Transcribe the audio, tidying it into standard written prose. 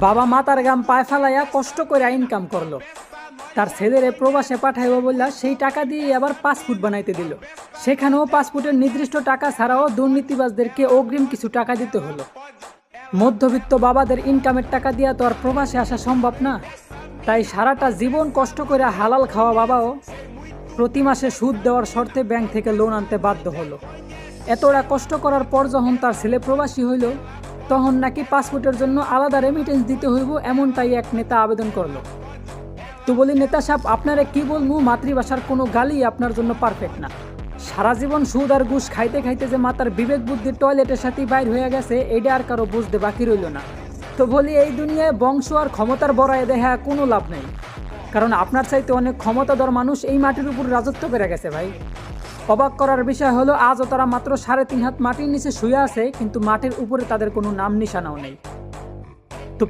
বাবা মাতার গাম পায়ে ফেলাইয়া কষ্ট করে ইনকাম করলো, তার ছেলেরে প্রবাসে পাঠাইব বললা সেই টাকা দিয়ে আবার পাসপোর্ট বানাইতে দিল। সেখানেও পাসপোর্টের নির্দিষ্ট টাকা ছাড়াও দুর্নীতিবাজদেরকে অগ্রিম কিছু টাকা দিতে হলো। মধ্যবিত্ত বাবাদের ইনকামের টাকা দিয়া তো আর প্রবাসে আসা সম্ভব না। তাই সারাটা জীবন কষ্ট করে হালাল খাওয়া বাবাও প্রতি মাসে সুদ দেওয়ার শর্তে ব্যাংক থেকে লোন আনতে বাধ্য হলো। এতটা কষ্ট করার পর যখন তার ছেলে প্রবাসী হইল, তখন নাকি পাসপোর্টের জন্য আলাদা রেমিটেন্স দিতে হইব, এমনটাই এক নেতা আবেদন করলো। তো বলি, নেতা সাহেব আপনারা কি বলবো, মাতৃভাষার কোনো গালি আপনার জন্য পারফেক্ট না। সারা জীবন সুদ আর ঘুষ খাইতে খাইতে যে মাতার বিবেক বুদ্ধি টয়লেটের সাথে বাইর হয়ে গেছে, এটা আর কারো বুঝতে বাকি রইল না। তো বলি, এই দুনিয়ায় বংশ আর ক্ষমতার বড়ায় দেখা কোনো লাভ নেই, কারণ আপনার চাইতে অনেক ক্ষমতাধর মানুষ এই মাটির উপর রাজত্ব করে গেছে ভাই। অবাক করার বিষয় হলো, আজও তারা মাত্র 3.5 হাত মাটির নিচে শুয়ে আছে, কিন্তু মাটির উপরে তাদের কোনো নাম নিশানাও নেই।